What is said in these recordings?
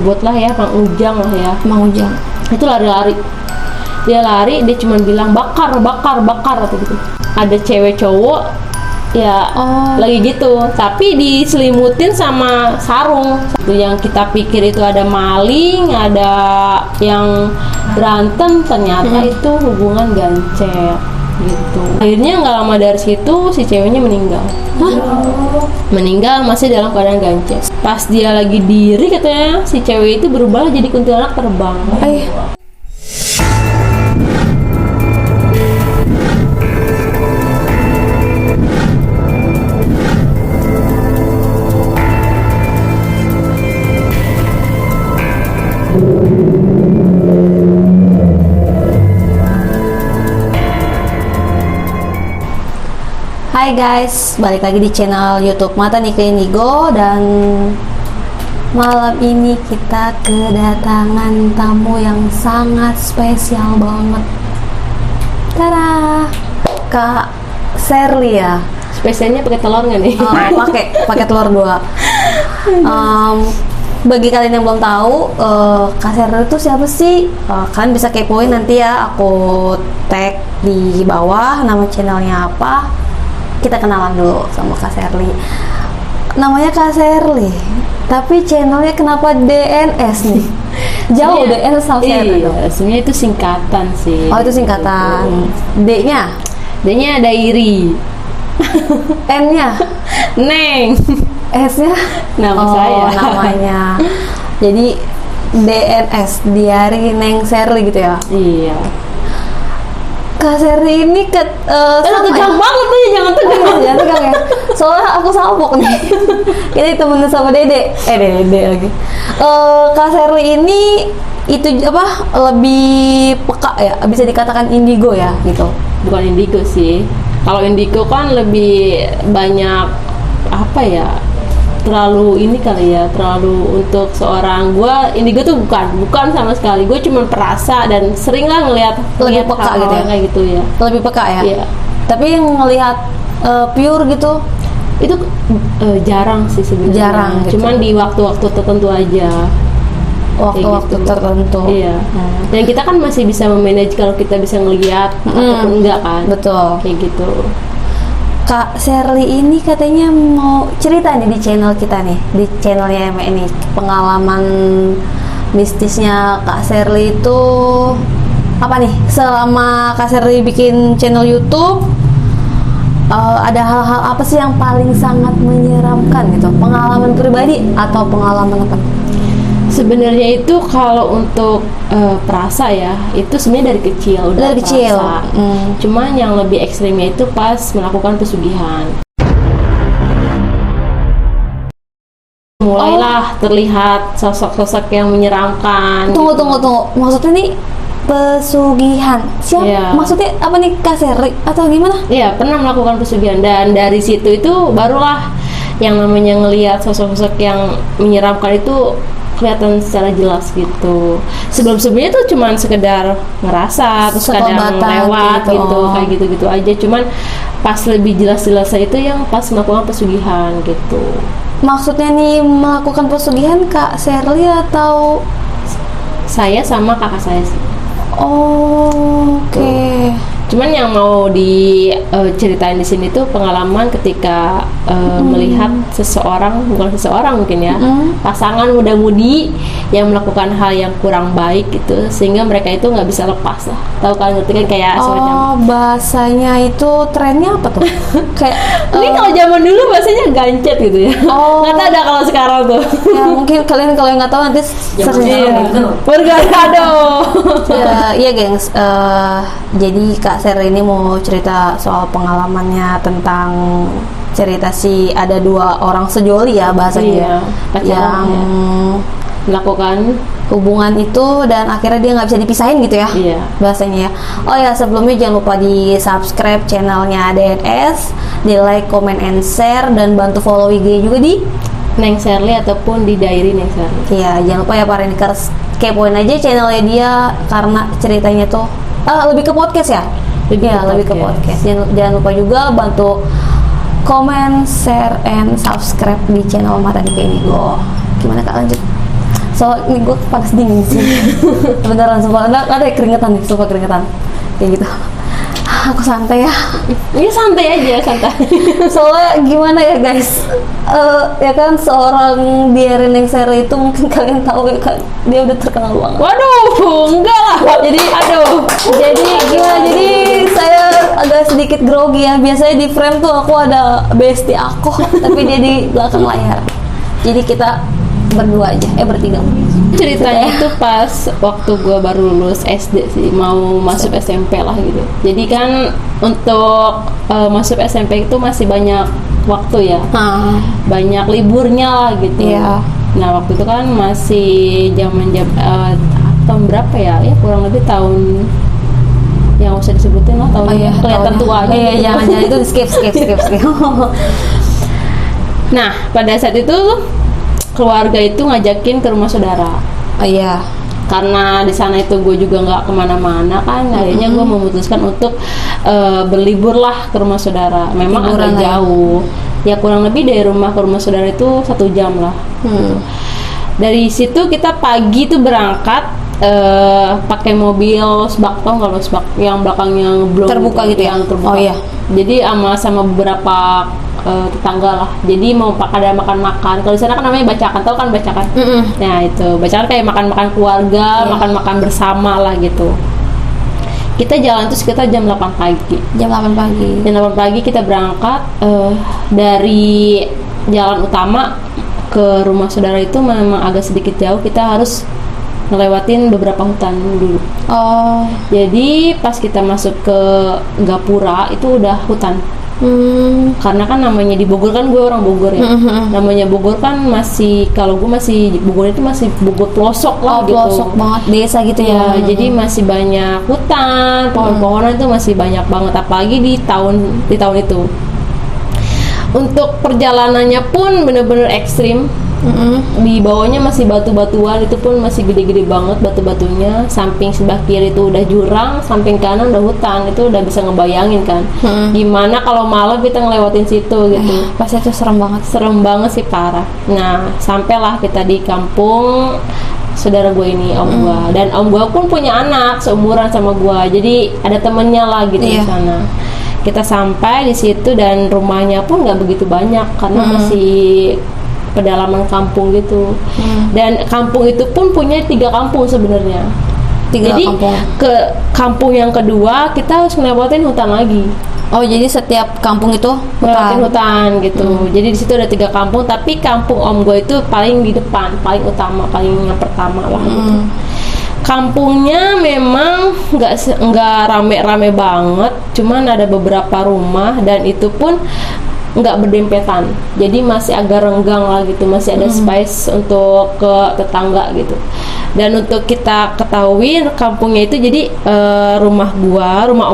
buatlah ya Mang Ujang lah ya. Mang Ujang Itu lari-lari. Dia lari, dia cuma bilang bakar atau gitu. Ada cewek cowok ya lagi gitu, tapi diselimutin sama sarung. Itu yang kita pikir itu ada maling, ada yang berantem, ternyata itu hubungan gancet gitu. Akhirnya nggak lama dari situ si ceweknya meninggal. Meninggal masih dalam keadaan gancet. Pas dia lagi diri katanya si cewek itu berubah jadi kuntilanak terbang. Hai guys, balik lagi di channel YouTube Mata Nika Indigo. Dan malam ini kita kedatangan tamu yang sangat spesial banget. Tada, Kak Sherly ya. Spesialnya pakai telur nggak nih? Pakai telur 2. Bagi kalian yang belum tahu, Kak Sherly itu siapa sih? Kalian bisa kepoin nanti ya, aku tag di bawah nama channelnya apa. Kita kenalan dulu sama Kak Sherly. Namanya Kak Sherly, tapi channelnya kenapa DNS nih? Jauh DNS sama Sherly. Iya, sebenarnya itu singkatan sih. Oh, itu singkatan. D-nya? D-nya Dairi. N-nya? Neng. S-nya? Nama saya. Namanya. Jadi DNS, Diari Neng Sherly gitu ya? Iya. Kak Sherly ini tegang banget tuh, jangan tegang. Jangan tegang ya. Soalnya aku salpok nih. Kita temenan sama Dede. Dede lagi. Kak Sherly ini itu apa? Lebih peka ya, bisa dikatakan indigo ya gitu. Bukan indigo sih. Kalau indigo kan lebih banyak apa ya? Terlalu ini kali ya, terlalu untuk seorang indigo tuh bukan sama sekali. Gue cuma perasa dan sering lah ngelihat lebih peka gitu ya, kayak gitu ya. Lebih peka ya. Iya. Tapi yang ngelihat pure gitu itu jarang sih sebenarnya. Jarang gitu. Cuman di waktu-waktu tertentu aja. Waktu-waktu gitu. tertentu. Iya. Dan kita kan masih bisa memanage kalau kita bisa ngelihat ataupun enggak kan. Betul. Kayak gitu. Kak Sherly ini katanya mau cerita nih di channel kita nih, di channelnya ini, pengalaman mistisnya Kak Sherly itu apa nih? Selama Kak Sherly bikin channel YouTube, ada hal-hal apa sih yang paling sangat menyeramkan gitu? Pengalaman pribadi atau pengalaman apa? Sebenarnya itu kalau untuk perasa ya, itu sebenarnya dari kecil udah dari kecil. Cuman yang lebih ekstrimnya itu pas melakukan pesugihan. Mulailah terlihat sosok-sosok yang menyeramkan. Tunggu. Maksudnya nih pesugihan. Siapa? Iya. Maksudnya apa nih, Kak Sherly atau gimana? Iya, pernah melakukan pesugihan, dan dari situ itu barulah yang namanya ngelihat sosok-sosok yang menyeramkan itu kelihatan secara jelas gitu. Sebelum-sebelumnya tuh cuman sekedar ngerasa, terus kadang lewat gitu, kayak gitu-gitu aja. Cuman pas lebih jelas-jelas itu yang pas melakukan pesugihan gitu. Maksudnya nih melakukan pesugihan Kak Sherly atau Saya sama kakak saya sih. Oke. Cuman yang mau diceritain di sini tuh pengalaman ketika melihat bukan seseorang mungkin ya, pasangan muda-mudi yang melakukan hal yang kurang baik gitu, sehingga mereka itu nggak bisa lepas lah. Tahu kan, ngerti kan, kayak semacam bahasanya itu trennya apa tuh? Kayak ini kalau zaman dulu bahasanya gancet gitu ya. Nggak tahu ada kalau sekarang tuh. Ya mungkin kalian kalau nggak tahu nanti searching. Bergado. Iya gengs. Jadi Kak Sherly ini mau cerita soal pengalamannya tentang cerita si ada 2 orang sejoli ya bahasanya, yang melakukan hubungan itu dan akhirnya dia nggak bisa dipisahin gitu ya, bahasanya ya. Oh ya, sebelumnya jangan lupa di subscribe channelnya DNS, di like, comment, and share, dan bantu follow IG juga di Neng Sherly ataupun di Diary Neng Sherly. Iya, jangan lupa ya para Nikers, kepoin aja channelnya dia karena ceritanya tuh lebih ke podcast ya. Lebih ke podcast. Jangan lupa juga bantu comment, share, and subscribe di channel Mata Nika Indigo. Gimana Kak, lanjut? So ini gue panas dingin sih. Beneran sumpah ada keringetan nih, sumpah keringetan kayak gitu. Aku santai ya. Ini santai aja, santai. Soalnya gimana ya guys, ya kan seorang Dian Renningsari itu mungkin kalian tahu ya kan, dia udah terkenal banget. Waduh, enggak lah. Jadi aduh. Jadi gimana? Jadi saya agak sedikit grogi ya. Biasanya di frame tuh aku ada bestie aku, tapi dia di belakang layar. Jadi kita berdua aja, bertiga. Ceritanya itu pas waktu gue baru lulus SD sih, mau masuk SMP lah gitu. Jadi kan untuk masuk SMP itu masih banyak waktu ya, banyak liburnya lah gitu. Iya. Nah waktu itu kan masih zaman tahun berapa ya? Ya kurang lebih tahun yang usah disebutin lah tahunnya. Kelihatan tua aja. Iya, gitu. jangan itu skip. Nah pada saat itu keluarga itu ngajakin ke rumah saudara. Oh iya. Karena di sana itu gue juga nggak kemana-mana kan, akhirnya gue memutuskan untuk berlibur lah ke rumah saudara. Memang Liburan agak jauh, ya kurang lebih dari rumah ke rumah saudara itu 1 jam lah. Dari situ kita pagi tuh berangkat pakai mobil sbak, tau nggak lo sbak yang belakangnya belum Terbuka gitu ya? yang terbuka. Oh iya. Jadi sama beberapa tetangga lah. Jadi mau ada makan-makan. Kalau di sana kan namanya bacakan, tau kan bacakan? Nah itu bacakan kayak makan-makan keluarga, makan-makan bersama lah gitu. Kita jalan tuh sekitar jam 8 pagi. Jam 8 pagi. Jam 8 pagi kita berangkat dari jalan utama ke rumah saudara itu memang agak sedikit jauh. Kita harus ngelewatin beberapa hutan dulu. Oh. Jadi pas kita masuk ke Gapura itu udah hutan. Karena kan namanya di Bogor kan, gue orang Bogor ya. Namanya Bogor kan masih, kalau gue masih Bogor itu masih Bogor pelosok lah gitu. Pelosok banget, desa gitu ya. Jadi masih banyak hutan, pohon-pohonan itu masih banyak banget, apalagi di tahun itu. Untuk perjalanannya pun bener-bener ekstrim. Di bawahnya masih batu-batuan, itu pun masih gede-gede banget batu-batunya. Samping sebelah kiri itu udah jurang, samping kanan udah hutan. Itu udah bisa ngebayangin kan gimana kalau malam kita ngelewatin situ gitu. Pasti itu serem banget Sih, parah. Nah sampailah kita di kampung saudara gue ini, om gue, dan om gue pun punya anak seumuran sama gue, jadi ada temennya lah gitu di sana. Kita sampai di situ dan rumahnya pun nggak begitu banyak karena masih pedalaman kampung gitu. Dan kampung itu pun punya 3 kampung sebenarnya. Jadi kampung. Ke kampung yang kedua kita harus ngelewatin hutan lagi. Oh, jadi setiap kampung itu hutan gitu. Jadi di situ ada 3 kampung, tapi kampung om gue itu paling di depan, paling utama, paling yang pertama lah gitu. Kampungnya memang nggak rame-rame banget, cuman ada beberapa rumah dan itu pun nggak berdempetan, jadi masih agak renggang lah gitu, masih ada space untuk ke tetangga gitu. Dan untuk kita ketahui kampungnya itu jadi rumah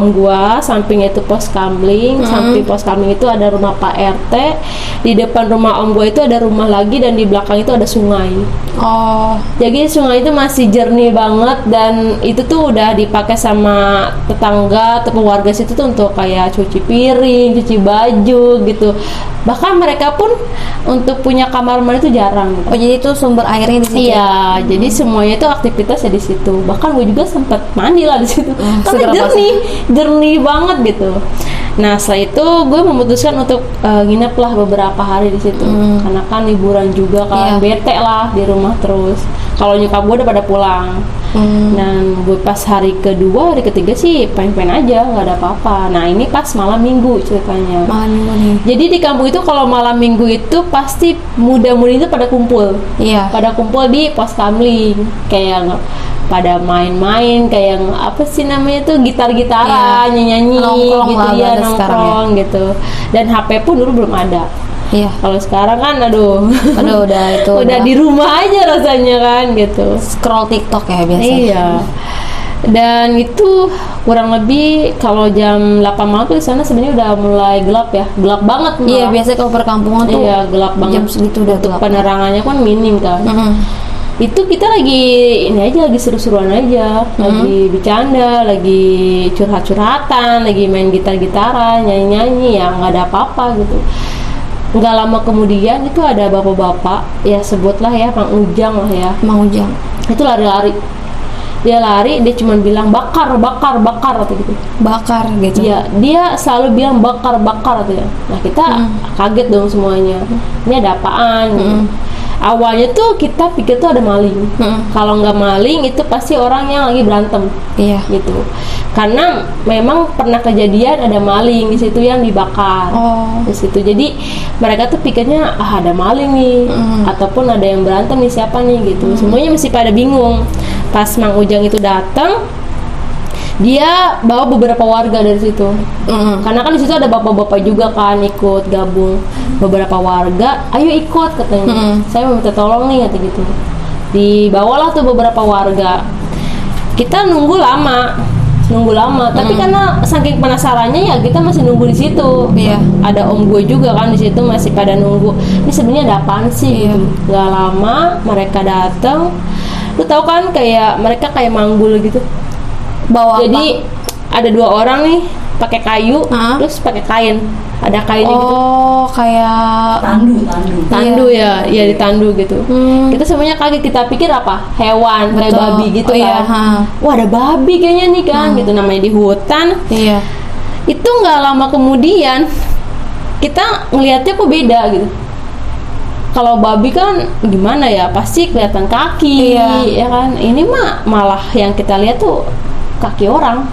om gua, sampingnya itu pos kamling, samping pos kamling itu ada rumah Pak RT, di depan rumah om gua itu ada rumah lagi, dan di belakang itu ada sungai. Oh, jadi sungai itu masih jernih banget, dan itu tuh udah dipakai sama tetangga atau keluarga situ tuh untuk kayak cuci piring, cuci baju gitu. Bahkan mereka pun untuk punya kamar mandi itu jarang gitu. Oh, jadi itu sumber airnya di situ. Iya, jadi semuanya itu aktivitasnya di situ. Bahkan gue juga sempat mandi lah di situ. Karena jernih banget gitu. Nah, setelah itu gue memutuskan untuk nginep lah beberapa hari di situ. Karena kan liburan juga kan, bete lah di rumah terus. Kalau nyokap gue udah pada pulang. Dan gue pas hari kedua, hari ketiga sih pengen-pengen aja, nggak ada apa-apa. Nah ini pas malam minggu ceritanya. Malam minggu nih. Jadi di kampung itu kalau malam minggu itu pasti muda-mudi itu pada kumpul. Iya. Pada kumpul di pos kamling, kayak pada main-main, kayak apa sih namanya tuh, gitar-gitaran, nyanyi-nyanyi gitu ya, nongkrong gitu. Dan HP pun dulu belum ada. Iya. Kalau sekarang kan aduh udah itu udah di rumah aja rasanya kan gitu. Scroll TikTok ya biasanya. Iya. Dan itu kurang lebih kalau jam 8 malam tuh di sana sebenarnya udah mulai gelap ya. Gelap banget malah. Iya, biasanya kalau perkampungan tuh gelap banget. Jam segitu udah gelap. Penerangannya kan minim kan. Itu kita lagi lagi seru-seruan aja, lagi bercanda, lagi curhat-curhatan, lagi main gitar-gitaran, nyanyi-nyanyi, ya nggak ada apa-apa gitu. Nggak lama kemudian itu ada bapak-bapak, ya sebutlah ya Mang Ujang lah ya. Mang Ujang. Itu lari-lari. Dia lari, dia cuma bilang bakar, bakar, bakar atau gitu. Bakar gitu. Iya, dia selalu bilang bakar, bakar atau ya. Nah kita kaget dong semuanya. Ini ada apaan? Gitu. Awalnya tuh kita pikir tuh ada maling. Kalau nggak maling itu pasti orang yang lagi berantem. Iya. Gitu. Karena memang pernah kejadian ada maling di situ yang dibakar. Di situ. Jadi mereka tuh pikirnya ada maling nih, ataupun ada yang berantem nih, siapa nih gitu. Semuanya masih pada bingung. Pas Mang Ujang itu datang, dia bawa beberapa warga dari situ. Karena kan di situ ada bapak-bapak juga kan ikut gabung. Beberapa warga, ayo ikut katanya. Saya mau minta tolong nih kata gitu. Dibawalah tuh beberapa warga. Kita nunggu lama. Tapi karena saking penasarannya ya kita masih nunggu di situ. Iya. Ada om gue juga kan di situ masih pada nunggu. Ini sebenarnya ada apaan sih? Gitu. Gak lama mereka datang. Lu tahu kan kayak mereka kayak manggul gitu. Bawa Jadi ada 2 orang nih pakai kayu, terus pakai kain. Ada kainnya gitu. Oh, kayak Tandu ya, ya ditandu gitu. Kita semuanya kaget, kita pikir apa? Hewan, kayak babi gitu kan. Wah, ada babi kayaknya nih kan, gitu namanya di hutan. Iya. Itu nggak lama kemudian kita ngelihatnya kok beda gitu. Kalau babi kan gimana ya, pasti kelihatan kaki, ya kan. Ini mah malah yang kita lihat tuh kaki orang.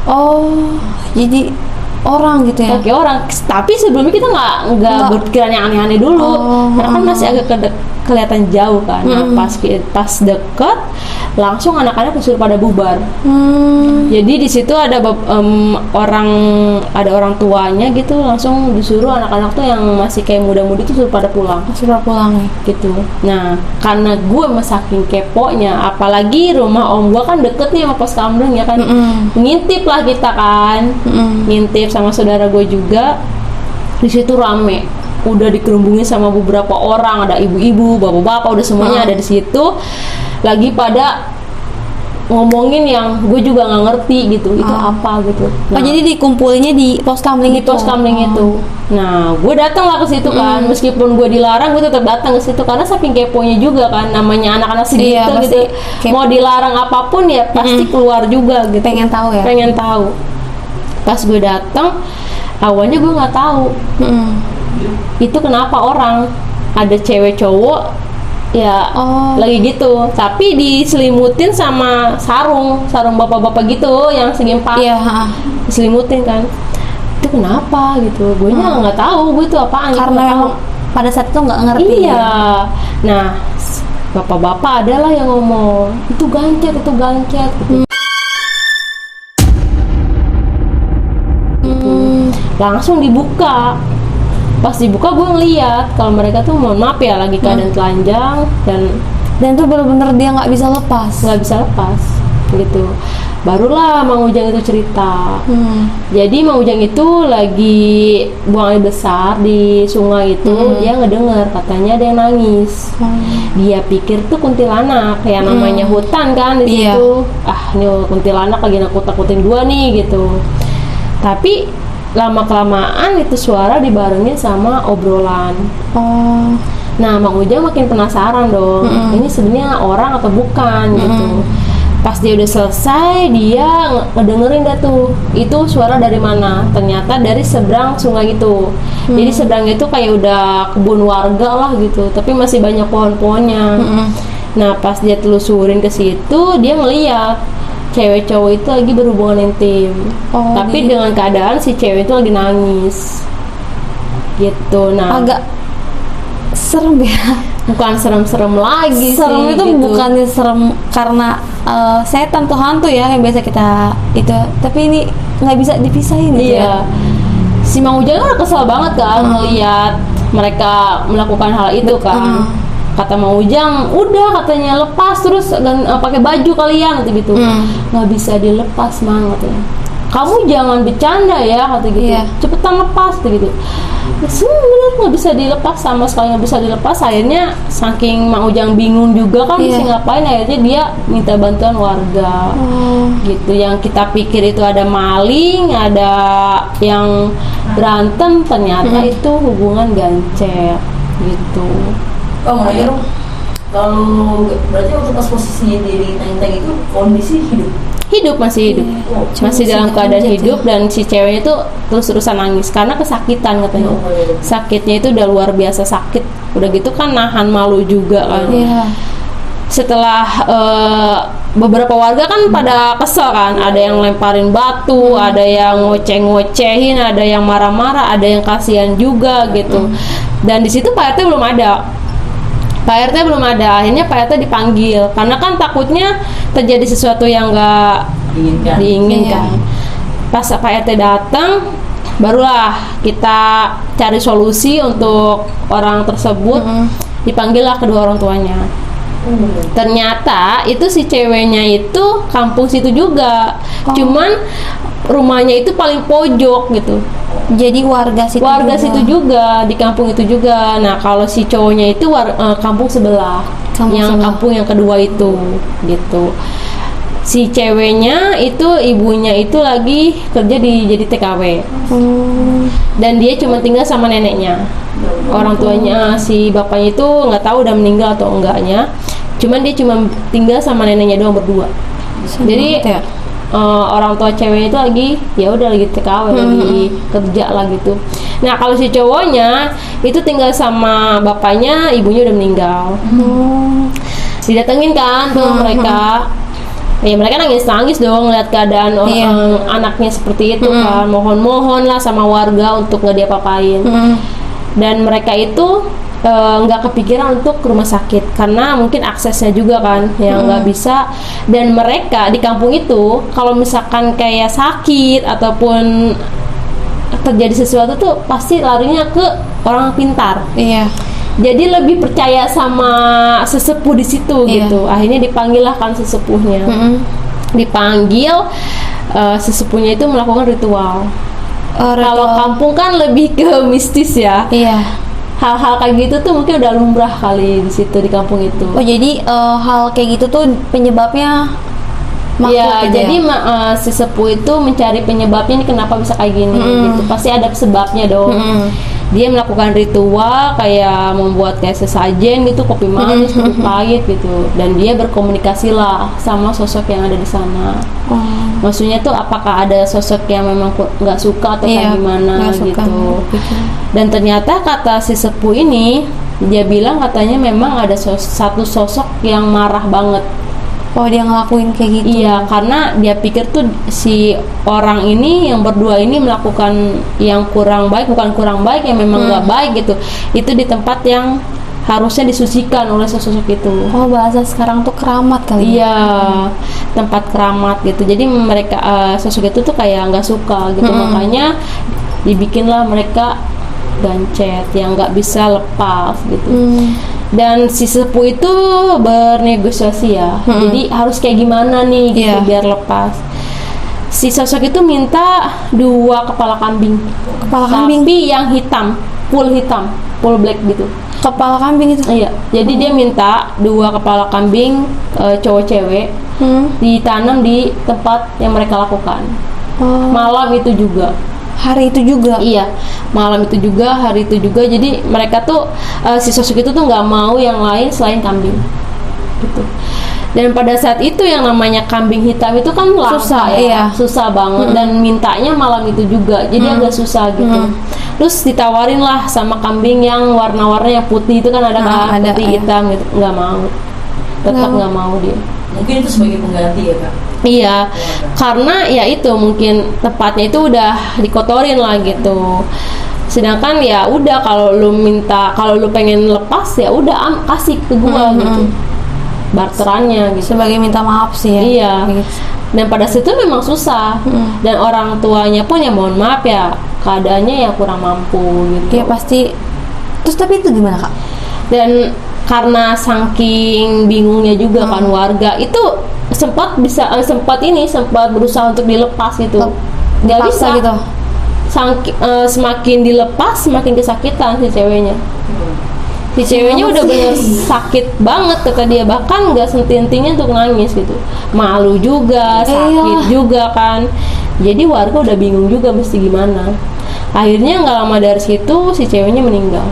Oh, jadi orang gitu ya? Kaki orang. Tapi sebelumnya kita nggak berpikiran yang aneh-aneh dulu, karena kan masih agak kelihatan jauh kan. Nah, pas deket, langsung anak-anak disuruh pada bubar. Jadi di situ ada orang tuanya gitu, langsung disuruh anak-anak tuh yang masih kayak muda-mudi tuh suruh pada pulang. Suruh pulang nih. Gitu. Nah, karena gue saking keponya, apalagi rumah om gue kan deket nih sama pos kamling ya kan. Ngintip lah kita kan. Ngintip sama saudara gue juga. Di situ rame. Udah dikerumbungin sama beberapa orang, ada ibu-ibu, bapak-bapak, udah semuanya ada di situ. Lagi pada ngomongin yang gue juga nggak ngerti gitu, itu apa gitu. Nah, jadi dikumpulinnya di pos kamling di pos kamling itu. Nah, gue datang lah ke situ kan, meskipun gue dilarang, gue tetap datang ke situ karena saking keponya juga kan, namanya anak-anak segitu gitu. Mau dilarang apapun ya pasti keluar juga gitu. Pengen tahu ya? Pengen tahu. Pas gue datang, awalnya gue nggak tahu. Itu kenapa orang ada cewek cowok ya lagi gitu, tapi diselimutin sama sarung bapak-bapak gitu yang segi 4. Diselimutin kan, itu kenapa gitu. Gue nya nggak tahu gue itu apaan, karena pada saat itu nggak ngerti. Iya. Nah, bapak-bapak adalah yang ngomong itu gancet gitu. Langsung dibuka. Pas dibuka gue ngeliat kalau mereka tuh mohon maaf ya lagi keadaan telanjang dan tuh bener-bener dia nggak bisa lepas gitu. Barulah Mang Ujang itu cerita. Jadi Mang Ujang itu lagi buang air besar di sungai itu, dia ngedenger katanya ada yang nangis. Dia pikir tuh kuntilanak, kayak namanya hutan kan di situ. Ini kuntilanak lagi nakut-nakutin gua nih gitu. Tapi lama-kelamaan itu suara dibarengin sama obrolan. Nah, Mang Ujang makin penasaran dong. Ini sebenarnya orang atau bukan gitu. Pas dia udah selesai, dia ngedengerin dah tuh. Itu suara dari mana? Ternyata dari seberang sungai itu. Jadi seberang itu kayak udah kebun warga lah gitu, tapi masih banyak pohon-pohonnya. Nah, pas dia telusurin ke situ, dia ngeliat cewek cowok itu lagi berhubungan intim, tapi dengan keadaan si cewek itu lagi nangis gitu. Nah, agak serem ya. Bukan serem-serem lagi serem sih, itu gitu. Bukannya serem karena setan tuh hantu ya yang biasa kita itu, tapi ini nggak bisa dipisahin gitu. Iya. Si Mang Ujang kan kesel banget kan melihat mereka melakukan hal itu kan. Kata Mang Ujang, udah katanya lepas terus dan pakai baju kalian gitu. Nggak bisa dilepas Mang katanya. kamu jangan bercanda ya, kata gitu. Iya. Cepetan lepas, kata gitu. Bener nggak bisa dilepas, sama sekali nggak bisa dilepas. Akhirnya saking Mang Ujang bingung juga kan Iya. mesti ngapain, akhirnya dia minta bantuan warga. Gitu, yang kita pikir itu ada maling, ada yang berantem, ternyata itu hubungan gancet gitu. Oh, mau nanya dong. Kalau berarti waktu pas posisinya di tank itu kondisi hidup. Masih hidup, masih dalam keadaan hidup, dan si ceweknya itu terus-terusan nangis karena kesakitan katanya. Sakitnya itu udah luar biasa sakit, udah gitu kan nahan malu juga kan. Iya. Setelah beberapa warga kan pada kesel kan, ada yang lemparin batu, ada yang ngoceh-ngocehin, ada yang marah-marah, ada yang kasihan juga gitu. Dan di situ Pak RT belum ada. Akhirnya Pak RT dipanggil karena kan takutnya terjadi sesuatu yang nggak diinginkan. Pas Pak RT datang, barulah kita cari solusi untuk orang tersebut. Dipanggillah kedua orang tuanya. Ternyata itu si ceweknya itu kampung situ juga, cuman rumahnya itu paling pojok gitu. Jadi warga situ juga di kampung itu juga. Nah kalau si cowoknya itu kampung sebelah, kampung yang kedua itu gitu. Si ceweknya itu ibunya itu lagi kerja jadi TKW. Dan dia cuma tinggal sama neneknya. Orang tuanya si bapaknya itu nggak tahu udah meninggal atau enggaknya. Cuman dia cuma tinggal sama neneknya doang berdua. Jadi orang tua ceweknya itu lagi TKW, lagi kerja lah gitu. Nah kalau si cowoknya itu tinggal sama bapaknya, ibunya udah meninggal. Didatengin kan tuh mereka. Ya mereka nangis dong ngeliat keadaan anaknya seperti itu kan. Mohon lah sama warga untuk nggak diapa-apain. Dan mereka itu nggak kepikiran untuk ke rumah sakit karena mungkin aksesnya juga kan yang nggak bisa. Dan mereka di kampung itu kalau misalkan kayak sakit ataupun terjadi sesuatu tuh pasti larinya ke orang pintar. Iya. Jadi lebih percaya sama sesepuh di situ gitu. Akhirnya dipanggil lah kan sesepuhnya. Dipanggil, sesepuhnya itu melakukan ritual. Kalau kampung kan lebih ke mistis ya. Iya. Hal-hal kayak gitu tuh mungkin udah lumrah kali di situ di kampung itu. Oh jadi hal kayak gitu tuh penyebabnya Iya, gitu jadi si sepuh itu mencari penyebabnya nih kenapa bisa kayak gini gitu. Pasti ada sebabnya dong. Dia melakukan ritual kayak membuat kayak sesajen gitu, kopi manis, kopi pahit gitu. Dan dia berkomunikasi lah sama sosok yang ada di sana. Maksudnya tuh apakah ada sosok yang memang nggak suka atau kayak gimana gitu. Dan ternyata kata si sepuh ini, dia bilang katanya memang ada satu sosok yang marah banget. Oh dia ngelakuin kayak gitu. Iya, karena dia pikir tuh si orang ini yang berdua ini melakukan yang kurang baik, bukan kurang baik, yang memang nggak baik gitu. Itu di tempat yang harusnya disucikan oleh sosok itu. Oh bahasa sekarang tuh keramat kali. Iya, tempat keramat gitu. Jadi mereka sosok itu tuh kayak nggak suka gitu. Makanya dibikinlah mereka gancet yang nggak bisa lepas gitu. Dan si sepuh itu bernegosiasi ya. Jadi harus kayak gimana nih gitu biar lepas. Si sosok itu minta 2 kepala kambing. Tapi yang hitam, full black gitu. Kepala kambing itu? Iya. Jadi dia minta 2 kepala kambing cowok cewek ditanam di tempat yang mereka lakukan. Malam itu juga. Hari itu juga? Iya, malam itu juga, hari itu juga. Jadi mereka tuh si sosok itu tuh nggak mau yang lain selain kambing gitu. Dan pada saat itu yang namanya kambing hitam itu kan langka susah banget. Dan mintanya malam itu juga, jadi agak susah gitu. Terus ditawarin lah sama kambing yang warna-warna yang putih itu kan ada putih hitam gitu, nggak mau, tetap nggak mau dia. Mungkin itu sebagai pengganti ya Kak? Iya, karena ya itu mungkin tempatnya itu udah dikotorin lah gitu. Sedangkan ya udah kalau lu pengen lepas ya udah kasih ke gua gitu. Barterannya gitu. Sebagai minta maaf sih ya. Iya. Gitu. Dan pada situ memang susah. Dan orang tuanya pun ya mohon maaf ya keadaannya yang kurang mampu gitu. Iya pasti. Terus tapi itu gimana Kak? Dan karena saking bingungnya juga kan warga itu sempat berusaha untuk dilepas gitu. nggak Dipaksa bisa gitu. Semakin dilepas semakin kesakitan si ceweknya. Si ceweknya udah bener sakit banget kata dia, bahkan nggak senti-sentinya untuk nangis gitu, malu juga, sakit juga kan. Jadi warga udah bingung juga mesti gimana. Akhirnya nggak lama dari situ si ceweknya meninggal.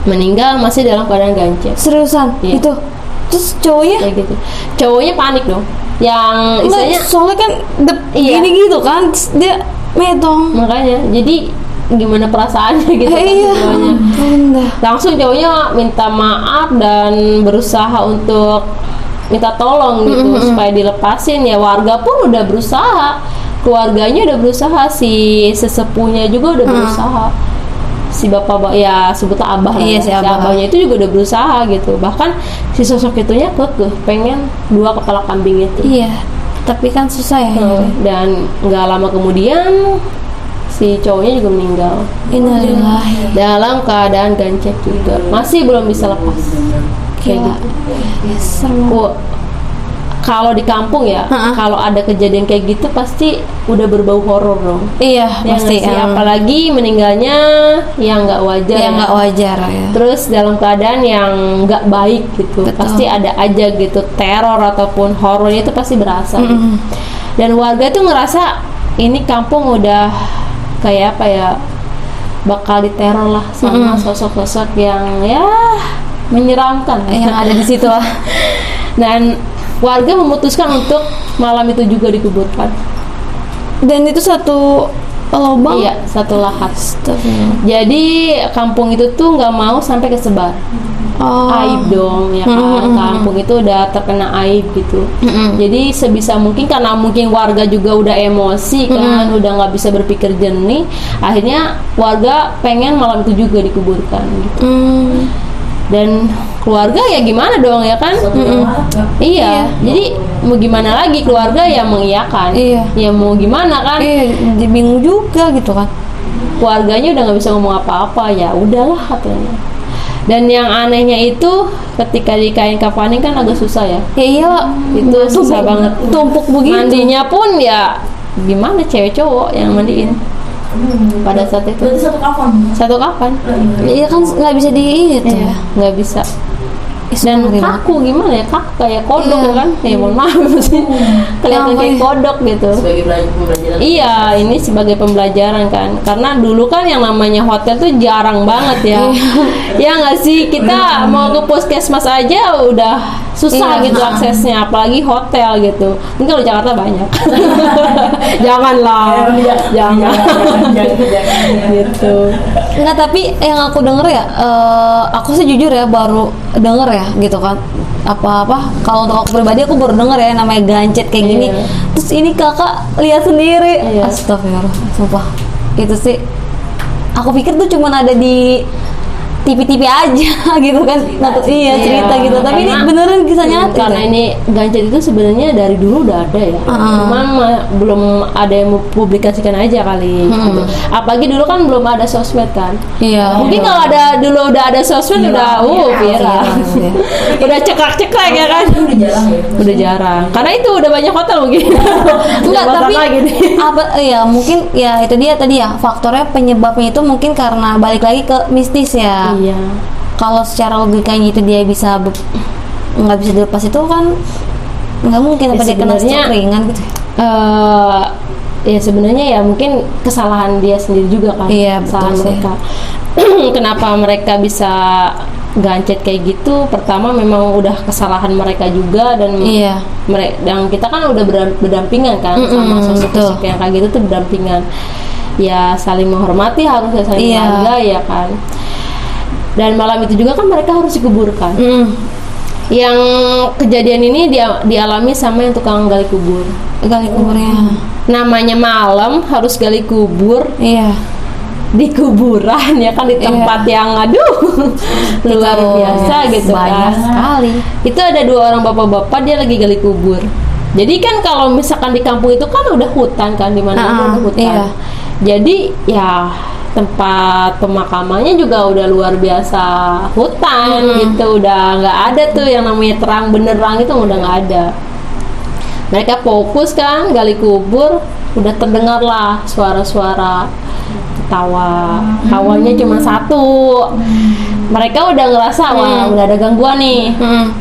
Meninggal masih dalam keadaan gancet. Seriusan? Iya. Itu. Terus cowoknya? Kayak gitu. Cowoknya panik dong. Yang Enggak, istilahnya soalnya kan Iya. gini gitu kan, terus dia metong. makanya jadi gimana perasaannya gitu kan Iya. cowoknya. Bunda. Langsung cowoknya minta maaf dan berusaha untuk minta tolong gitu supaya dilepasin. Ya warga pun udah berusaha, keluarganya udah berusaha, si sesepuhnya juga udah berusaha, si bapak ya sebutlah abah lah Iya, ya. si abah. Abahnya itu juga udah berusaha gitu. Bahkan si sosok itunya kekeh pengen 2 kepala kambing itu. Iya. Tapi kan susah ya. Dan nggak lama kemudian si cowoknya juga meninggal Innalillahi. dalam keadaan gancet juga, masih belum bisa lepas kayak gitu. Serem. Kalau di kampung ya, kalau ada kejadian kayak gitu pasti udah berbau horor dong. Iya, Ya pasti. nggak sih? Apalagi meninggalnya yang nggak wajar. Yang nggak wajar ya. Terus dalam keadaan yang nggak baik gitu, Betul. pasti ada aja gitu teror ataupun horornya itu pasti berasa. Gitu. Dan warga tuh ngerasa ini kampung udah kayak apa ya, bakal diteror lah sama sosok-sosok yang ya menyeramkan Yang ada di situ lah. dan warga memutuskan untuk malam itu juga dikuburkan. Dan itu satu lubang. Iya, satu lahat. Astagfirullah. Jadi kampung itu tuh nggak mau sampai kesebar. Oh. Aib dong ya kan, kampung itu udah terkena aib gitu. Jadi sebisa mungkin karena mungkin warga juga udah emosi kan, udah nggak bisa berpikir jernih, akhirnya warga pengen malam itu juga dikuburkan gitu. Dan keluarga ya gimana dong ya kan. Iya, jadi mau gimana lagi, keluarga ya mengiyakan. Iya. Ya mau gimana kan, Bingung juga gitu kan. keluarganya udah nggak bisa ngomong apa-apa, ya udahlah katanya. Dan yang anehnya itu ketika di kain kafanin kan agak susah ya. Ya iya, Itu susah banget. tumpuk begitu. Mandinya pun ya gimana, cewek cowok yang mandiin pada saat itu. Berarti satu kafan. Satu kapan? Iya kan nggak bisa diirit ya. Nggak bisa. Dan kaku gimana ya, kaku kayak kodok Iya. kan. Ya mohon maaf sih. Kelihatan kayak kodok gitu. Sebagai pembelajaran. Iya, ini sebagai pembelajaran kan. Karena dulu kan yang namanya hotel tuh jarang banget ya. Ya nggak sih, kita mau ke puskesmas aja udah susah Iya. gitu aksesnya, apalagi hotel gitu. Mungkin kalau Jakarta banyak. Janganlah. Jangan. Gitu. Enggak, tapi yang aku denger ya, aku sih jujur ya baru denger ya gitu kan. Apa-apa kalau untuk aku pribadi aku baru denger ya namanya gancet kayak gini. Iya. Terus ini kakak lihat sendiri. Iya. Astagfirullah, sumpah. Itu sih aku pikir tuh cuman ada di TV-TV aja gitu kan. Iya, cerita gitu. Tapi ini Karena- beneran kisah nyata. Karena ini gancet itu sebenarnya dari dulu udah ada ya. Cuman belum ada yang mempublikasikan aja kali. Gitu. Apalagi dulu kan belum ada sosmed kan. Iya. Mungkin kalau ada dulu udah ada sosmed udah viral. Iya. Udah ceklek-ceklek ya kan. Udah jarang ya. Udah jarang. Karena itu udah banyak hotel mungkin. Enggak, tapi lagi nih. apa ya mungkin ya itu dia tadi ya faktornya penyebabnya itu mungkin karena balik lagi ke mistis ya. Iya. Kalau secara logikanya itu dia bisa nggak bisa dilepas itu kan nggak mungkin apa dia kena sebenarnya- stroke ringan gitu. Ya sebenarnya ya mungkin kesalahan dia sendiri juga kan. Iya, betul Kesalahan sih. mereka. Kenapa mereka bisa gancet kayak gitu? Pertama memang udah kesalahan mereka juga dan Iya. dan kita kan udah berdampingan kan sama sosok-sosok betul. yang kayak gitu tuh berdampingan. Ya saling menghormati, harusnya saling Iya. menghargai ya kan. Dan malam itu juga kan mereka harus dikuburkan. Yang kejadian ini dialami sama yang tukang gali kubur. Gali kuburnya. Namanya malam harus gali kubur Iya. di kuburan ya kan, di tempat yang aduh luar Itu biasa gitu banyak kan. sekali. Itu ada 2 orang bapak-bapak dia lagi gali kubur. Jadi kan kalau misalkan di kampung itu kan udah hutan kan, di mana udah hutan. iya. Jadi ya tempat pemakamannya juga udah luar biasa hutan gitu, udah nggak ada tuh yang namanya terang benderang, itu udah nggak ada. Mereka fokus kan gali kubur, udah terdengar lah suara-suara ketawa. Awalnya cuma satu. Mereka udah ngerasa wah udah ada gangguan nih.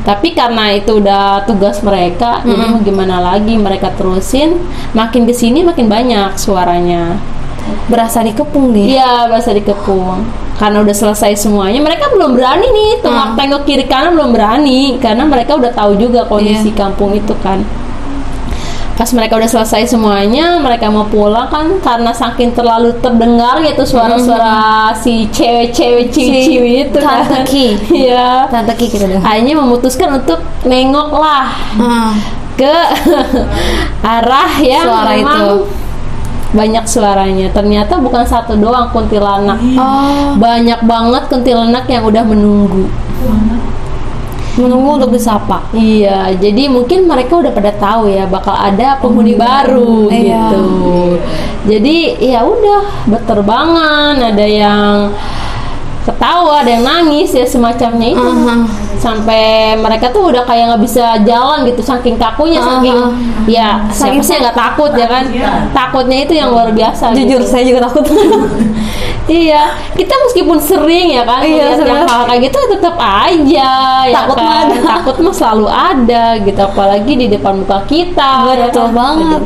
Tapi karena itu udah tugas mereka, jadi mau gimana lagi, mereka terusin. Makin kesini makin banyak suaranya. Berasa dikepung dia. Iya, berasa dikepung. Karena udah selesai semuanya, mereka belum berani nih tengok kiri kanan, belum berani karena mereka udah tahu juga kondisi kampung itu kan. Pas mereka udah selesai semuanya, mereka mau pulang kan, karena saking terlalu terdengar gitu suara-suara si cewek-cewek ciwi-ciwi itu kan. Tante Ki. Iya. Tante Ki kita dengar. Akhirnya memutuskan untuk nengok lah ke arah yang Suara memang itu. banyak suaranya. Ternyata bukan satu doang kuntilanak. Banyak banget kuntilanak yang udah menunggu Menunggu untuk disapa. Iya, jadi mungkin mereka udah pada tahu ya bakal ada penghuni baru gitu. Jadi ya udah berterbangan, ada yang ketawa, ada yang nangis ya semacamnya itu. Sampai mereka tuh udah kayak nggak bisa jalan gitu, saking kakunya, saking ya siapa sih yang nggak takut ya kan? Takutnya itu yang luar biasa. Jujur gitu. saya juga takut. Iya, kita meskipun sering ya kan lihat yang hal kayak gitu tetap aja Takut ya kan? Takut mah selalu ada gitu, apalagi di depan muka kita. Betul banget.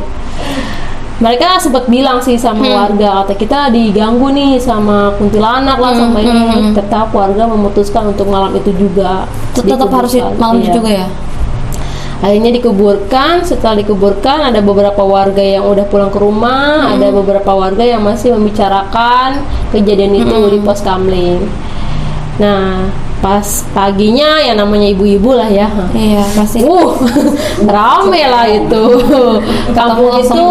Mereka sempat bilang sih sama warga, kata kita diganggu nih sama kuntilanak lah sama ini. Tetap warga memutuskan untuk malam itu juga. Tetap harus malam itu juga ya. Akhirnya dikuburkan. Setelah dikuburkan, ada beberapa warga yang udah pulang ke rumah, ada beberapa warga yang masih membicarakan kejadian itu di pos kamling. Nah, pas paginya ya namanya ibu-ibu lah ya. Iya, pasti. Rame lah itu. Kampung itu,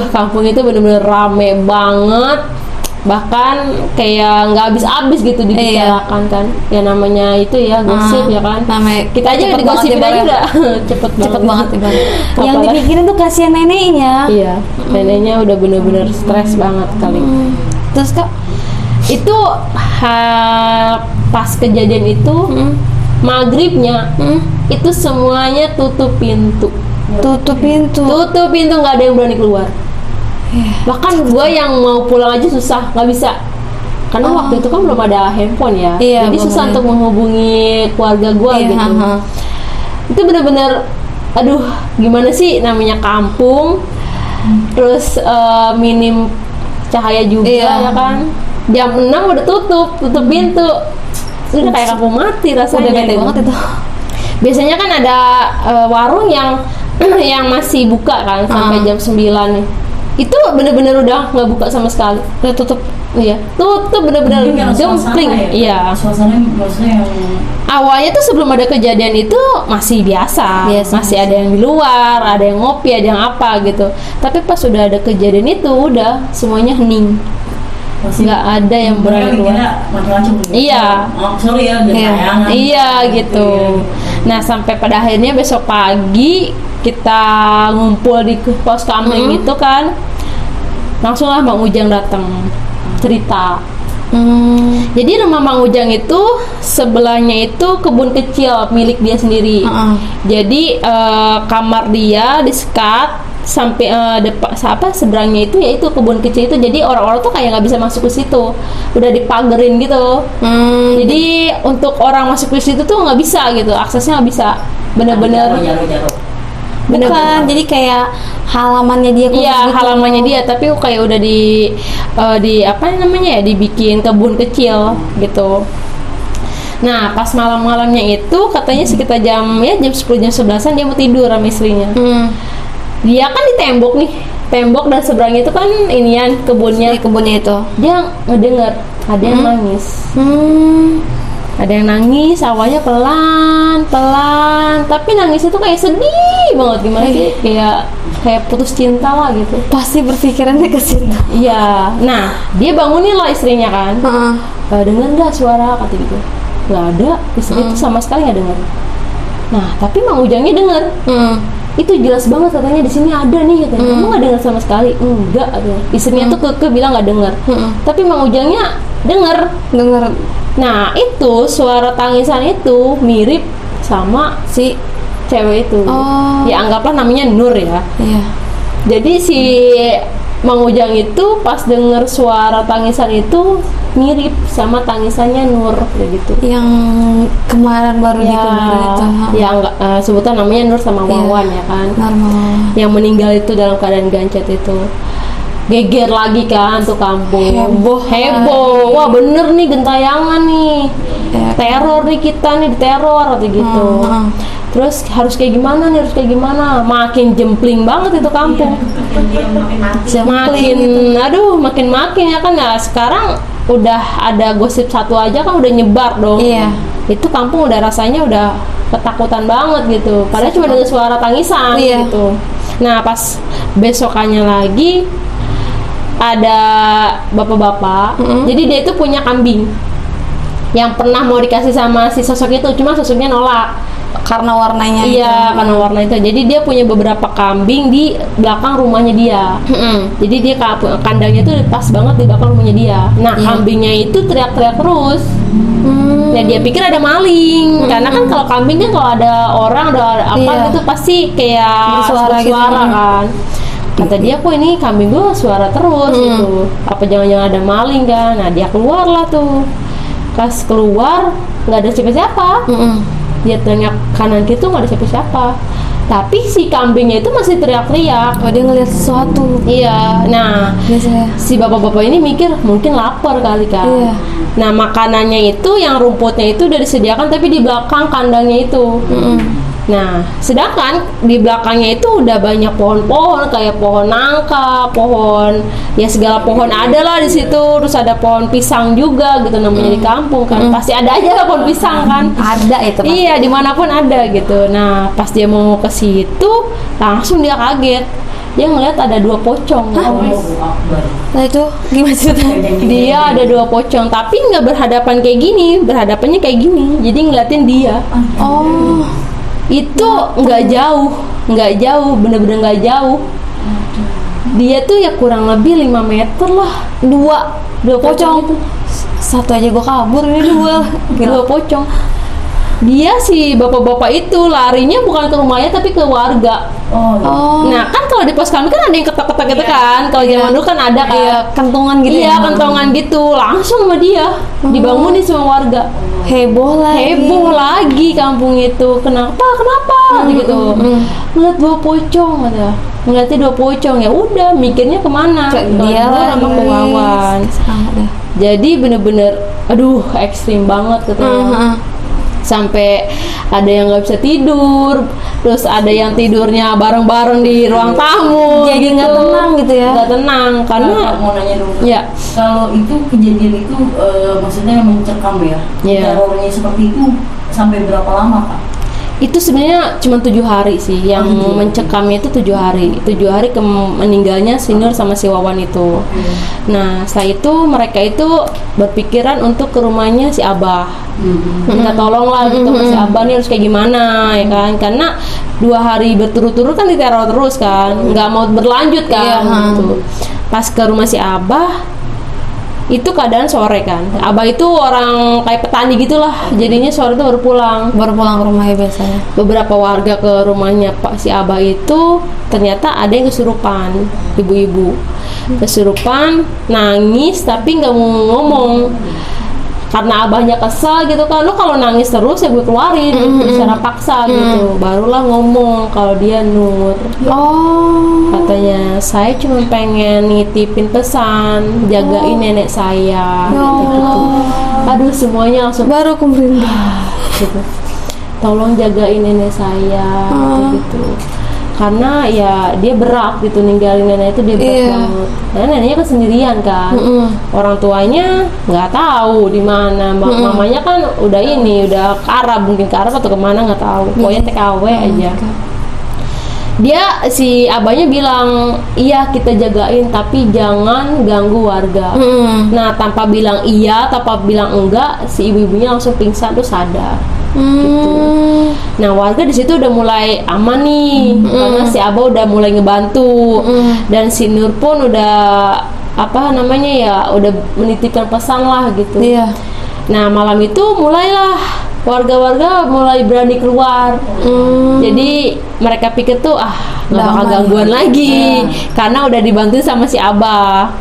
kampung itu bener-bener rame banget. Bahkan kayak nggak habis-habis gitu dibicarakan kan. Ya namanya itu ya gosip ya kan. Namanya Kita aja digosipin aja udah cepet banget. Yang dipikirin tuh kasihan neneknya. Iya, neneknya udah bener-bener stres banget kali. Terus Kak, Itu pas kejadian itu maghribnya itu semuanya tutup pintu. tutup pintu. Nggak ada yang berani keluar. Bahkan gue yang mau pulang aja susah, nggak bisa karena waktu itu kan belum ada handphone ya. Jadi susah untuk menghubungi keluarga gue gitu. Itu bener-bener aduh gimana sih, namanya kampung terus minim cahaya juga ya kan. Jam 6 udah tutup pintu. Itu kayak kampung mati rasanya. Udah beda banget itu. Biasanya kan ada warung yang masih buka kan sampai jam 9 nih. Itu bener-bener udah nggak buka sama sekali. Udah tutup. Iya, tutup bener-bener gempling. Iya. Suasananya maksudnya yang Awalnya tuh sebelum ada kejadian itu masih biasa. Masih ada yang di luar, ada yang ngopi, ada yang apa gitu. Tapi pas sudah ada kejadian itu udah semuanya hening. Nggak ada yang berani keluar. macam-macam. Iya. Sorry ya, tayangan. Iya gitu. Nah sampai pada akhirnya besok pagi kita ngumpul di pos kamling itu kan, langsunglah Bang Ujang datang cerita. Jadi rumah Mang Ujang itu sebelahnya itu kebun kecil milik dia sendiri. Jadi kamar dia disekat sampai seberangnya itu yaitu kebun kecil itu. Jadi orang-orang tuh kayak nggak bisa masuk ke situ, udah dipagerin gitu. Jadi untuk orang masuk ke situ tuh nggak bisa gitu, aksesnya nggak bisa, bener-bener. Bukan, jadi kayak halamannya dia. Iya, halamannya dia, tapi kayak udah di apa namanya ya, dibikin kebun kecil gitu. Nah, pas malam-malamnya itu katanya sekitar jam 10 jam 11-an dia mau tidur sama istrinya. Dia kan di tembok dan seberangnya itu kan inian kebunnya itu. Dia ngedenger ada yang nangis. Ada yang nangis, awalnya pelan, tapi nangis itu kayak sedih banget, gimana sih? Kayak putus cinta lah gitu. Pasti berpikirannya ke situ. Iya. Nah, dia bangunin lah istrinya kan. Dengar nggak suara kata gitu? Nggak ada. Istri itu sama sekali nggak dengar. Nah, tapi Mang Ujangnya dengar. itu jelas banget katanya di sini ada nih katanya. Kamu nggak dengar sama sekali? Enggak katanya. Istrinya tuh keke bilang nggak dengar. Tapi Mang Ujangnya dengar. Nah itu suara tangisan itu mirip sama si cewek itu. Ya anggaplah namanya Nur ya. Iya. Jadi si Mang Ujang itu pas denger suara tangisan itu mirip sama tangisannya Nur kayak gitu. Yang kemarin baru dikuburin itu. Ya enggak sebutan namanya Nur sama Wawan ya kan. Normal. Yang meninggal itu dalam keadaan gancet itu. Geger lagi kan tuh kampung. Heboh. Wah bener nih gentayangan nih. Teror nih kita nih, diteror atau gitu. Terus harus kayak gimana nih, harus kayak gimana? Makin jempling banget itu kampung. Makin ya kan. Nah sekarang udah ada gosip satu aja kan udah nyebar dong. Iya. Itu kampung udah rasanya udah ketakutan banget gitu. Padahal cuma dengar suara tangisan gitu. Nah pas besokannya lagi ada bapak-bapak. Jadi dia itu punya kambing yang pernah mau dikasih sama si sosok itu, cuma sosoknya nolak karena warnanya. Iya, karena warna itu. Jadi dia punya beberapa kambing di belakang rumahnya dia. Jadi dia kandangnya tuh pas banget di belakang rumahnya dia. Nah, kambingnya itu teriak-teriak terus. Nah, dia pikir ada maling. Karena kan kalau kambing kan kalau ada orang ada apa gitu pasti kayak suara gitu kan. Kata dia, kok ini kambing gue suara terus gitu. Apa jangan-jangan ada maling kan? Nah, dia keluar lah tuh. Pas keluar nggak ada siapa-siapa. Dia tengok kanan gitu nggak ada siapa-siapa. Tapi si kambingnya itu masih teriak-teriak. Oh, dia ngeliat sesuatu. Iya. Nah, biasanya si bapak-bapak ini mikir mungkin lapar kali kan. Iya. Nah, makanannya itu yang rumputnya itu udah disediakan tapi di belakang kandangnya itu. Nah, sedangkan di belakangnya itu udah banyak pohon-pohon kayak pohon nangka, pohon ya segala pohon ada lah di situ. Terus ada pohon pisang juga gitu namanya di kampung kan. Pasti ada aja lah pohon pisang kan. Ada itu. Iya, dimanapun ada gitu. Nah, pas dia mau ke situ, langsung dia kaget. Dia ngeliat ada 2 pocong. Nah itu gimana ceritanya? Dia ada 2 pocong, tapi nggak berhadapan kayak gini, berhadapannya kayak gini. Jadi ngeliatin dia. Oh. Itu nggak jauh, bener-bener nggak jauh. Dia tuh ya kurang lebih 5 meter lah. 2 pocong. Satu aja gua kabur, ini 2 pocong. Dia si bapak-bapak itu larinya bukan ke rumahnya tapi ke warga. Nah kan kalau di pos kami kan ada yang ketok-ketok gitu kan. Kalau zaman dulu kan ada kayak kentongan gitu. Iya, kentongan gitu. Langsung sama dia dibangunin sama warga. Heboh lagi kampung itu. Kenapa gitu. Ngeliat 2 pocong ada. Ngeliatnya 2 pocong, ya udah mikirnya kemana? Dia sama ke Wawan. Jadi bener-bener aduh ekstrim banget gitu. Sampai ada yang nggak bisa tidur, terus ada yang tidurnya bareng-bareng di ruang tamu. Jadi nggak tenang gitu ya? Nggak tenang karena mau nanya dulu. Ya. Kalau itu kejadian itu maksudnya mencekam ya? Terornya seperti itu sampai berapa lama Kak? Itu sebenarnya cuma 7 hari sih yang mencekamnya itu 7 hari. 7 hari meninggalnya si Nur sama si Wawan itu. Nah setelah itu mereka itu berpikiran untuk ke rumahnya si Abah. Minta tolong lah gitu si Abah nih harus kayak gimana ya kan, karena 2 hari berturut-turut kan diteror terus kan, nggak mau berlanjut kan gitu. Pas ke rumah si Abah itu keadaan sore kan. Abah itu orang kayak petani gitulah, jadinya sore itu baru pulang ke rumahnya biasanya. Beberapa warga ke rumahnya Pak si Abah itu ternyata ada yang kesurupan, ibu-ibu kesurupan, nangis tapi nggak mau ngomong karena abahnya kesel gitu kan. Lo kalau nangis terus ya gue keluarin secara paksa gitu. Barulah ngomong kalau dia Nur. Katanya saya cuma pengen nitipin pesan, jagain nenek saya gitu. Aduh semuanya langsung baru kemerinding gitu. Tolong jagain nenek saya gitu. Karena ya dia berat gitu, ninggalin nenek itu dia berat banget. Karena neneknya kan sendirian kan. Orang tuanya nggak tahu di mana. Mamanya kan udah mungkin ke Arab atau kemana nggak tahu. Pokoknya TKW aja. Dia si abahnya bilang, iya kita jagain tapi jangan ganggu warga. Nah tanpa bilang iya, tanpa bilang enggak, si ibu-ibunya langsung pingsan terus sadar. gitu. Nah warga di situ udah mulai aman nih karena si Abah udah mulai ngebantu dan si Nur pun udah apa namanya ya udah menitipkan pesan lah gitu. Iya. Nah malam itu mulailah warga-warga mulai berani keluar. Jadi mereka pikir tuh nggak bakal Damai. gangguan lagi karena udah dibantu sama si Abah.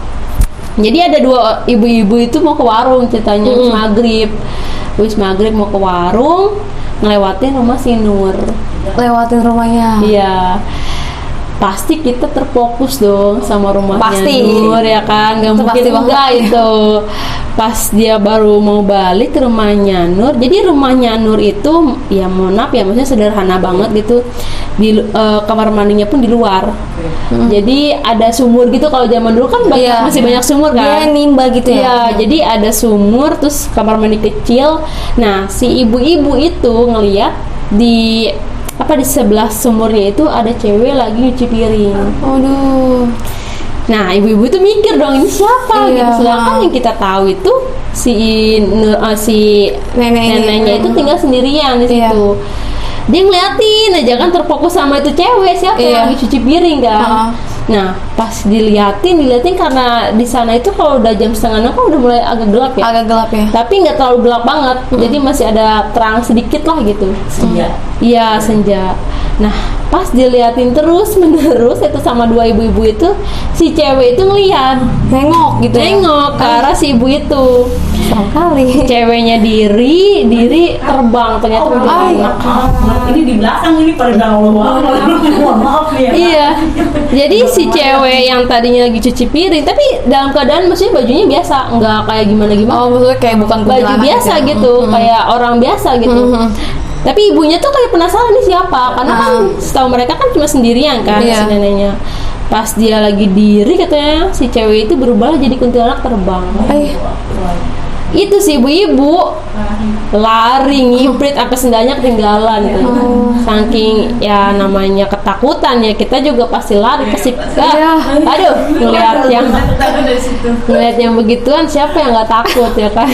Jadi ada 2 ibu-ibu itu mau ke warung ceritanya habis maghrib mau ke warung ngelewatin rumah si Nur. Lewatin rumahnya. Iya. Pasti kita terfokus dong sama rumahnya Pasti. Nur ya kan, nggak Itu mungkin pasti banget. enggak itu. Pas dia baru mau balik ke rumahnya Nur, jadi rumahnya Nur itu ya mohon maaf ya maksudnya sederhana banget gitu. Di kamar mandinya pun di luar. Jadi ada sumur gitu, kalau zaman dulu kan Iya. masih banyak sumur Dia kan. nimba gitu ya. Iya, jadi ada sumur terus kamar mandi kecil. Nah, si ibu-ibu itu ngeliat di sebelah sumurnya itu ada cewek lagi nyuci piring. Aduh. Nah, ibu-ibu itu mikir dong ini siapa Iya. gitu. Sedangkan yang kita tahu itu si neneknya itu tinggal sendirian di Iya. situ. Dia ngeliatin aja kan, terfokus sama itu cewek siapa Iya. yang lagi cuci piring kan. Nah, pas diliatin karena di sana itu kalau udah jam 5:30 kan udah mulai agak gelap ya. Agak gelap ya. Tapi nggak terlalu gelap banget, jadi masih ada terang sedikit lah gitu. Senja. Iya senja. Nah pas diliatin terus menerus itu sama 2 ibu-ibu itu, si cewek itu ngeliat, Nengok gitu ya. nengok ke arah si ibu itu. Serem kali. Ceweknya diri terbang ternyata udah anak. Ini di belakang ini pada bawah. Mohon maaf ya. Iya. Jadi si cewek yang tadinya lagi cuci piring, tapi dalam keadaan maksudnya bajunya biasa, nggak kayak gimana-gimana. Oh, maksudnya kayak bukan Baju kuntilanak biasa gitu, kayak orang biasa gitu. Tapi ibunya tuh kayak penasaran nih siapa, karena kan setahu mereka kan cuma sendirian kan Iya. si neneknya. Pas dia lagi diri katanya si cewek itu berubah jadi kuntilanak terbang. Itu si ibu-ibu lari ngiprit sampai sendalnya ketinggalan gitu. Saking ya namanya ketakutan ya, kita juga pasti lari pasti. Aduh, ngeliat yang begituan siapa yang nggak takut ya kan?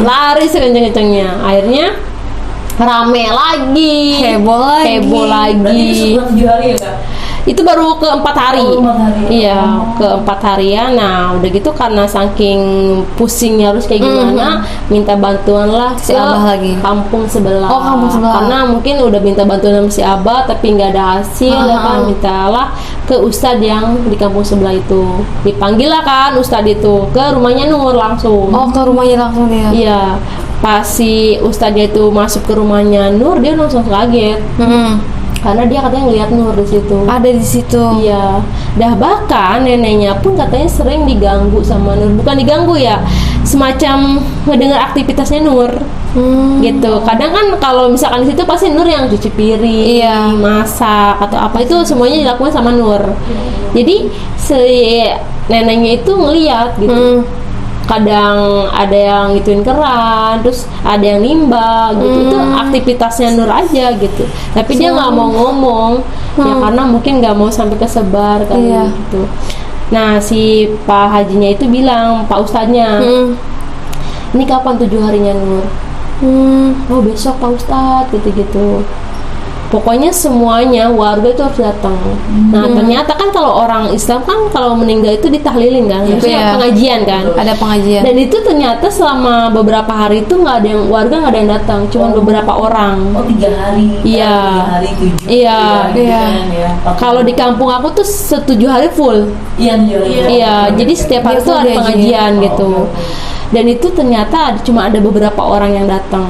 Lari sekenceng-kencengnya. Akhirnya rame lagi, heboh lagi. Setelah 7 hari ya kak. Itu baru ke-4 hari. Oh, 4 hari. Iya, ke-4 harian. Nah, udah gitu karena saking pusingnya harus kayak gimana, minta bantuan lah Si ke Abah lagi. kampung sebelah. Oh, kampung sebelah. Karena mungkin udah minta bantuan sama si Abah tapi nggak ada hasil ya kan, mintalah ke ustadz yang di kampung sebelah itu. Dipanggil lah kan ustadz itu ke rumahnya Nur langsung. Oh, ke rumahnya langsung dia. Iya. Pas si ustadznya itu masuk ke rumahnya Nur, dia langsung kaget. Karena dia katanya ngeliat Nur di situ. Ada di situ. Iya, dah bahkan neneknya pun katanya sering diganggu sama Nur. Bukan diganggu ya, semacam ngedengar aktivitasnya Nur. Gitu. Kadang kan kalau misalkan di situ pasti Nur yang cuci piring, Iya. masak atau apa itu semuanya dilakukan sama Nur. Jadi si neneknya itu ngeliat gitu. Kadang ada yang ngituin keran, terus ada yang nimba gitu. Itu aktivitasnya Nur aja gitu. Tapi dia nggak mau ngomong ya karena mungkin nggak mau sampai kesebar kali Iya. gitu. Nah si Pak Hajinya itu bilang, Pak Ustadznya, ini kapan 7 harinya Nur? Oh besok Pak Ustadz gitu-gitu. Pokoknya semuanya warga itu harus datang. Nah ternyata kan kalau orang Islam kan kalau meninggal itu ditahlilin kan, maksudnya Iya. pengajian kan. Ada pengajian. Dan itu ternyata selama beberapa hari itu nggak ada yang warga nggak ada yang datang, cuma beberapa orang. Oh 3 hari. Iya. 3 hari 7. Iya. Iya. Kalau di kampung aku tuh 7 hari full. Iya 7 hari. Iya, jadi setiap hari Dia tuh ada full pengajian Oh, gitu. oke. Dan itu ternyata cuma ada beberapa orang yang datang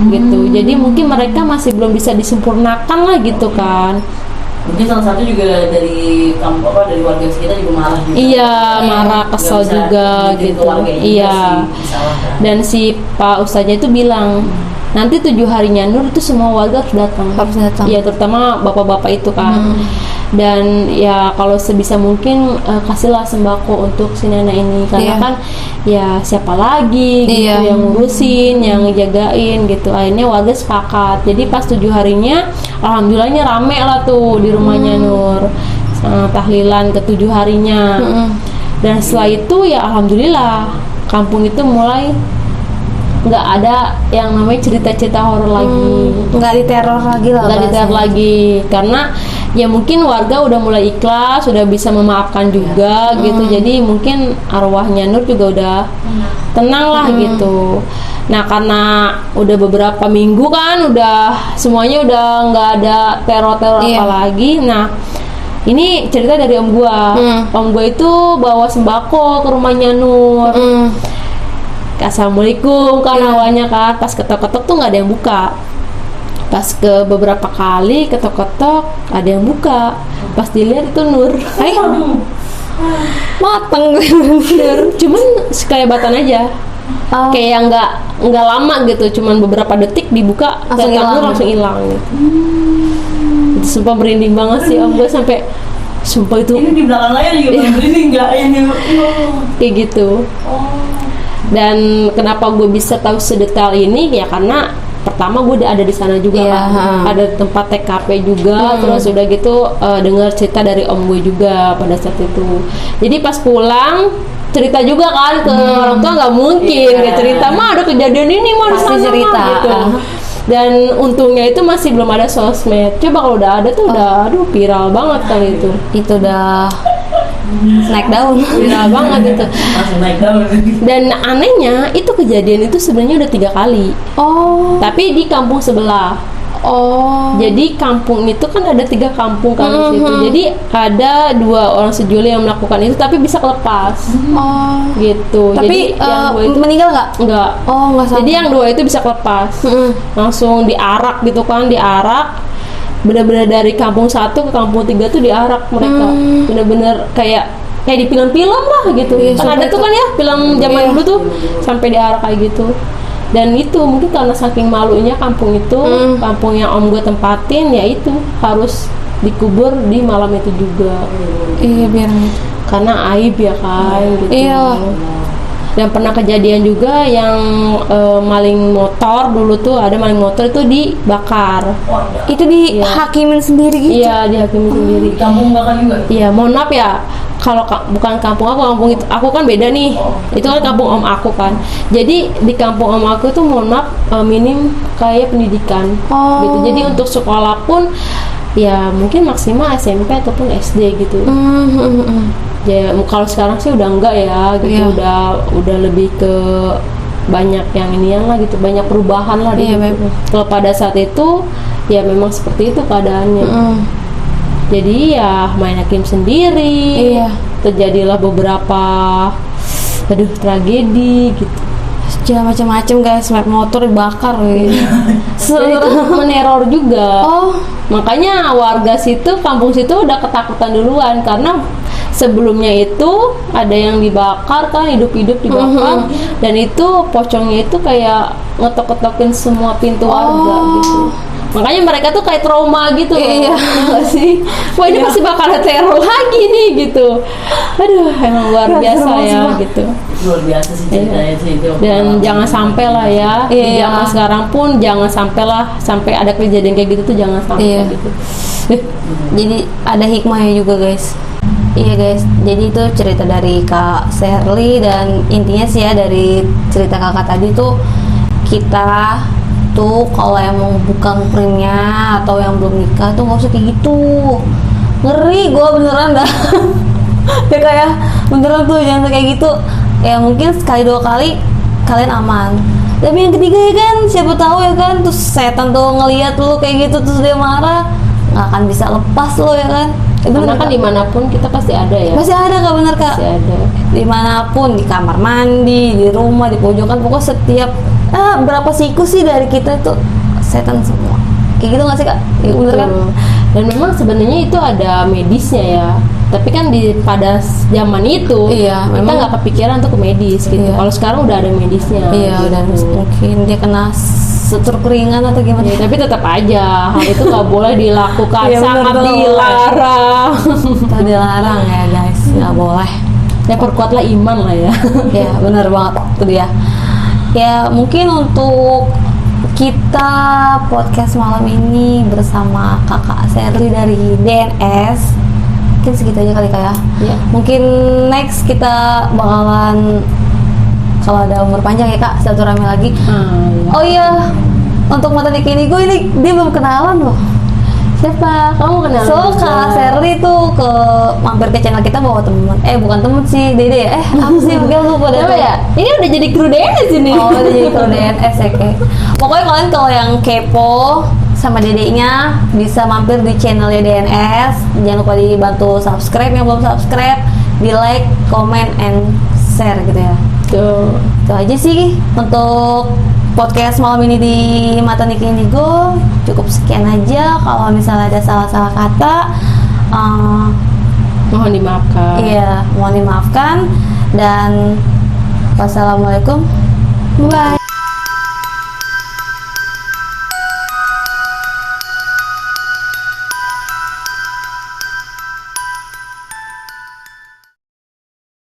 gitu. Jadi mungkin mereka masih belum bisa disempurnakan lah gitu kan. Mungkin salah satu juga dari kampung dari warga sekitar juga marah juga. Iya, marah, kesel Nggak bisa juga ngikutin gitu. keluarganya juga Iya. sih, disalahkan. Dan si Pak Ustadznya itu bilang, nanti 7 harinya Nur itu semua warga harus datang. Harus datang. Iya, terutama bapak-bapak itu kan. Dan ya kalau sebisa mungkin kasihlah sembako untuk si nenek ini karena Iya. kan ya siapa lagi gitu Iya. yang ngurusin, yang jagain gitu. Akhirnya warga sepakat. Jadi pas 7 harinya alhamdulillahnya rame lah tuh di rumahnya Nur. Tahlilan ke 7 harinya. Dan setelah itu ya alhamdulillah kampung itu mulai nggak ada yang namanya cerita-cerita horor lagi. Nggak diteror lagi lah. Nggak diteror bahasanya. lagi karena ya mungkin warga udah mulai ikhlas, sudah bisa memaafkan juga gitu. Jadi mungkin arwahnya Nur juga udah tenang lah gitu. Nah karena udah beberapa minggu kan, udah semuanya udah nggak ada teror-teror Iya. apa lagi. Nah ini cerita dari om gua. Om gua itu bawa sembako ke rumahnya Nur. Assalamualaikum kan awalnya kan, pas ketok-ketok tuh nggak ada yang buka. Pas ke beberapa kali ketok-ketok ada yang buka. Pas dilihat itu Nur. Mateng. Nur. Cuman kelebatan aja. Oh. Kayak nggak lama gitu, cuman beberapa detik dibuka, Langsung kelihatan Nur hilang. langsung hilang gitu. Itu sumpah merinding banget sih om gue sampai sumpah itu Ini di belakang layar juga ini enggak ini. kayak gitu. Dan kenapa gue bisa tahu sedetail ini ya karena pertama gue udah ada di sana juga Iya, kan, ada tempat TKP juga, terus udah gitu dengar cerita dari om gue juga pada saat itu. Jadi pas pulang cerita juga kan ke orang tua, nggak mungkin Iya. nggak cerita mah ada kejadian ini mah di Pasti sana mah, cerita. gitu. Dan untungnya itu masih belum ada sosmed. Coba kalau udah ada tuh udah aduh viral banget kali itu. Itu udah naik daun. Viral banget itu. Langsung naik daun. Dan anehnya itu kejadian itu sebenarnya udah 3 kali. Oh. Tapi di kampung sebelah. Oh. Jadi kampung itu kan ada 3 kampung kan di situ. Jadi ada 2 orang sejoli yang melakukan itu tapi bisa kelepas. Oh. Gitu. Tapi Jadi yang 2 itu meninggal nggak? enggak. Oh, nggak sampai. Jadi yang 2 itu bisa kelepas. Langsung diarak gitu kan, diarak. Bener-bener dari kampung 1 ke kampung 3 tuh diarak mereka. Bener-bener kayak di film-film lah gitu. Iya, Kan ada sampai tuh kan ya film zaman Iya. dulu tuh sampai diarak kayak gitu. Dan itu mungkin karena saking malunya kampung itu, kampung yang om gue tempatin ya itu harus dikubur di malam itu juga. Iya, biar Karena aib ya kan gitu. Iya. Dan pernah kejadian juga yang maling motor dulu tuh, ada maling motor itu dibakar. itu dihakimin sendiri gitu. Iya, dihakimi sendiri. Di kampung bakal juga. Iya, mohon maaf ya. Kalau bukan kampung kampung itu aku kan beda nih. Itu kan kampung om aku kan. Jadi di kampung om aku tuh mohon maaf minim kayak pendidikan. Oh. Gitu. Jadi untuk sekolah pun ya mungkin maksimal SMP ataupun SD gitu. Ya kalau sekarang sih udah enggak ya gitu. Iya. Udah lebih ke banyak yang inian lah gitu, banyak perubahan lah di Iya, situ. betul. Kalau pada saat itu ya memang seperti itu keadaannya. Jadi ya main hakim sendiri. Iya. Terjadilah beberapa tragedi gitu. Jangan macam-macam guys, map motor dibakar gitu. Dan itu meneror juga. Oh. Makanya warga situ, kampung situ udah ketakutan duluan karena sebelumnya itu ada yang dibakar kan, hidup-hidup dibakar, dan itu pocongnya itu kayak ngetok-ketokin semua pintu warga gitu. Makanya mereka tuh kayak trauma gitu loh. Iya. Nggak sih? Wah ini pasti bakal ada teror lagi nih gitu. Aduh emang luar biasa ya gitu. Luar biasa sih ceritanya sih itu. Dan jangan sampai lah ya, di Iya. zaman sekarang pun jangan sampai ada kejadian kayak gitu tuh jangan sampai Iya. gitu. Jadi ada hikmahnya juga guys. Iya guys, jadi itu cerita dari Kak Sherly, dan intinya sih ya dari cerita kakak tadi tuh kita tuh kalau yang mau buka muhrimnya atau yang belum nikah tuh nggak usah kayak gitu. Ngeri gue beneran dah. Ya kayak beneran tuh jangan kayak gitu. Ya mungkin sekali 2 kali kalian aman. Tapi yang ketiga ya kan siapa tahu ya kan, terus setan tuh ngelihat lu kayak gitu terus dia marah, nggak akan bisa lepas lo ya kan. Karena kan dimanapun kita pasti ada ya. Masih ada Kak, bener Kak. Pasti ada. Dimanapun, di kamar mandi, di rumah, di pojokan, pokoknya setiap berapa siku sih dari kita itu setan semua. Kayak gitu nggak sih Kak? Ya, bener kan? Betul. Dan memang sebenarnya itu ada medisnya ya. Tapi kan pada zaman itu Iya, kita memang. nggak kepikiran untuk ke medis gitu. Iya. Kalau sekarang udah ada medisnya. Iya, udah gitu. mungkin dia kena setur keringan atau gimana. Ya, tapi tetap aja hal itu nggak boleh dilakukan, Iya, bener, sangat bener. dilarang. Itu dilarang ya guys, nggak boleh. Ya perkuatlah iman lah ya. Ya benar banget itu dia. Ya mungkin untuk kita podcast malam ini bersama kakak Sherly dari DNS mungkin segitu aja kali Kak ya. Iya. Mungkin next kita bakalan kalau ada umur panjang ya Kak, silaturahmi lagi. Oh iya, untuk Mata Niki Indigo ini dia belum kenalan loh. Siapa? Kamu kenal? So Kak Sherly tuh mampir ke channel kita bawa temen, bukan temen sih, Dede ya? Apa sih? Mungkin lu pada Siapa ya? Ini udah jadi kru DNS ini. Oh, udah jadi kru DNS ya kayak. Pokoknya kalian kalau yang kepo sama dedeknya bisa mampir di channelnya DNS. Jangan lupa dibantu subscribe yang belum subscribe, di like, comment, and share gitu ya. Tuh. Itu aja sih untuk podcast malam ini di Mata Niki Indigo. Cukup sekian aja. Kalau misalnya ada salah-salah kata, Mohon dimaafkan. iya, mohon dimaafkan. Dan wassalamualaikum. Bye.